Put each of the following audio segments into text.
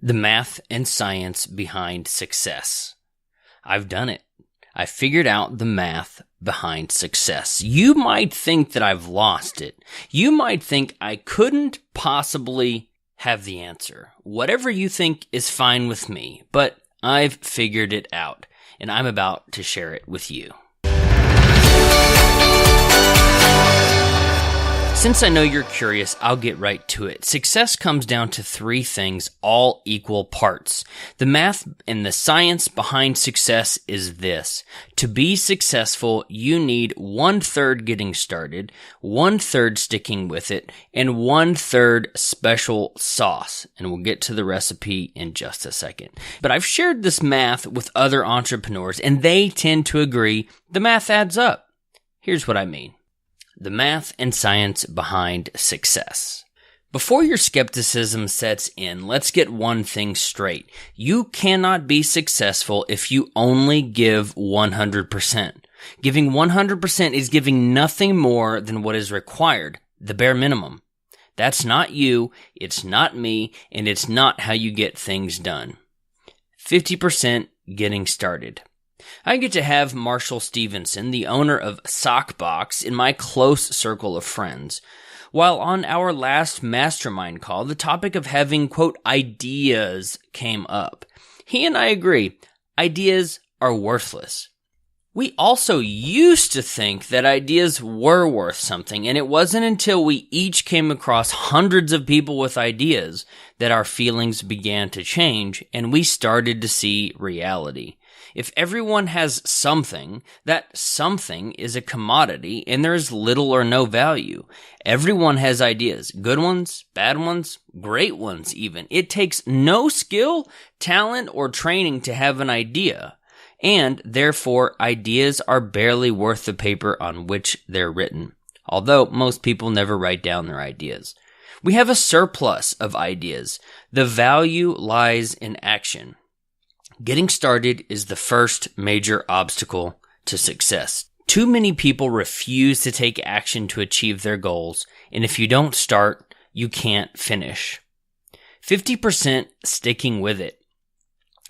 The math and science behind success. I've done it. I figured out the math behind success. You might think that I've lost it. You might think I couldn't possibly have the answer. Whatever you think is fine with me, but I've figured it out, and I'm about to share it with you. Since I know you're curious, I'll get right to it. Success comes down to three things, all equal parts. The math and the science behind success is this. To be successful, you need 1/3 getting started, 1/3 sticking with it, and 1/3 special sauce. And we'll get to the recipe in just a second. But I've shared this math with other entrepreneurs, and they tend to agree the math adds up. Here's what I mean. The math and science behind success. Before your skepticism sets in, let's get one thing straight. You cannot be successful if you only give 100%. Giving 100% is giving nothing more than what is required, the bare minimum. That's not you, it's not me, and it's not how you get things done. 50% getting started. I get to have Marshall Stevenson, the owner of Sockbox, in my close circle of friends. While on our last mastermind call, the topic of having, quote, ideas came up. He and I agree, ideas are worthless. We also used to think that ideas were worth something, and it wasn't until we each came across hundreds of people with ideas that our feelings began to change, and we started to see reality. If everyone has something, that something is a commodity and there is little or no value. Everyone has ideas, good ones, bad ones, great ones even. It takes no skill, talent, or training to have an idea. And therefore, ideas are barely worth the paper on which they're written. Although most people never write down their ideas. We have a surplus of ideas. The value lies in action. Getting started is the first major obstacle to success. Too many people refuse to take action to achieve their goals, and if you don't start, you can't finish. 50% sticking with it.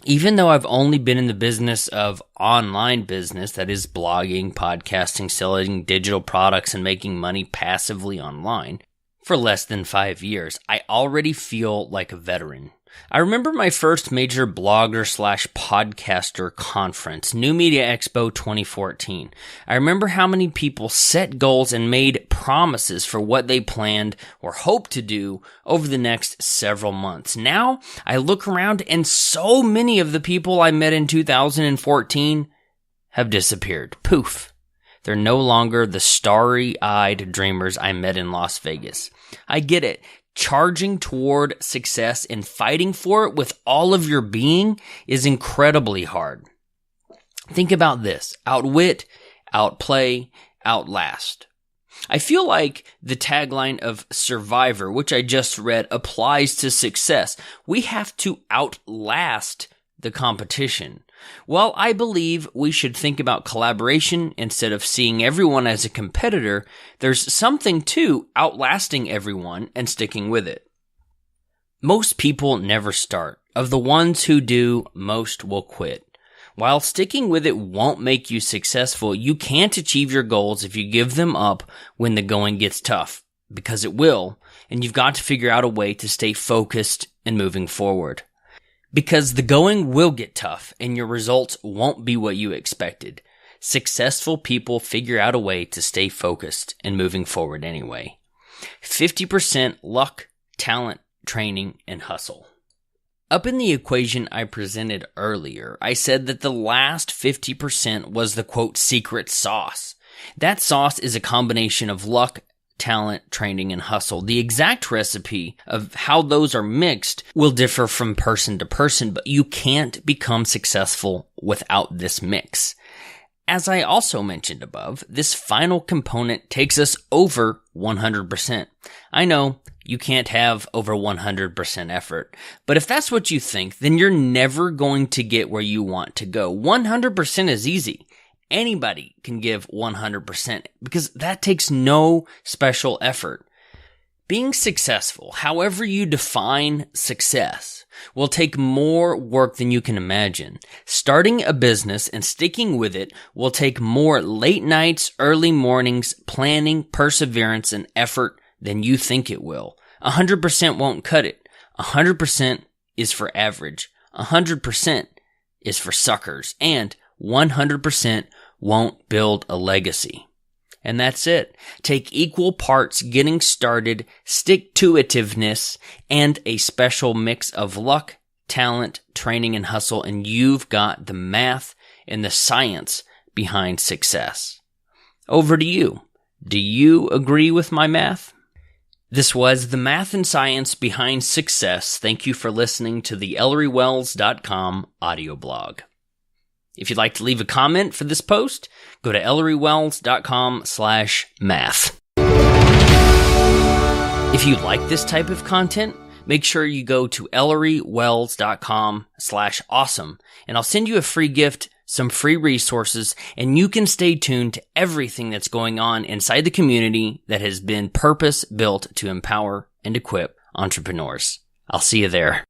Even though I've only been in the business of online business, that is blogging, podcasting, selling digital products, and making money passively online, for less than 5 years, I already feel like a veteran. I remember my first major blogger/podcaster conference, New Media Expo 2014. I remember how many people set goals and made promises for what they planned or hoped to do over the next several months. Now, I look around and so many of the people I met in 2014 have disappeared. Poof. They're no longer the starry-eyed dreamers I met in Las Vegas. I get it. Charging toward success and fighting for it with all of your being is incredibly hard. Think about this. Outwit, outplay, outlast. I feel like the tagline of Survivor, which I just read, applies to success. We have to outlast the competition. While I believe we should think about collaboration instead of seeing everyone as a competitor, there's something to outlasting everyone and sticking with it. Most people never start. Of the ones who do, most will quit. While sticking with it won't make you successful, you can't achieve your goals if you give them up when the going gets tough, because it will, and you've got to figure out a way to stay focused and moving forward. Because the going will get tough and your results won't be what you expected. Successful people figure out a way to stay focused and moving forward anyway. 50% luck, talent, training, and hustle. Up in the equation I presented earlier, I said that the last 50% was the quote secret sauce. That sauce is a combination of luck, talent, training, and hustle. The exact recipe of how those are mixed will differ from person to person, but you can't become successful without this mix. As I also mentioned above, this final component takes us over 100%. I know you can't have over 100% effort, but if that's what you think, then you're never going to get where you want to go. 100% is easy. Anybody can give 100% because that takes no special effort. Being successful, however you define success, will take more work than you can imagine. Starting a business and sticking with it will take more late nights, early mornings, planning, perseverance, and effort than you think it will. 100% won't cut it. 100% is for average. 100% is for suckers. And 100% won't build a legacy. And that's it. Take equal parts getting started, stick-to-itiveness, and a special mix of luck, talent, training, and hustle, and you've got the math and the science behind success. Over to you. Do you agree with my math? This was the math and science behind success. Thank you for listening to the ElleryWells.com audio blog. If you'd like to leave a comment for this post, go to ElleryWells.com/math. If you like this type of content, make sure you go to ElleryWells.com/awesome, and I'll send you a free gift, some free resources, and you can stay tuned to everything that's going on inside the community that has been purpose-built to empower and equip entrepreneurs. I'll see you there.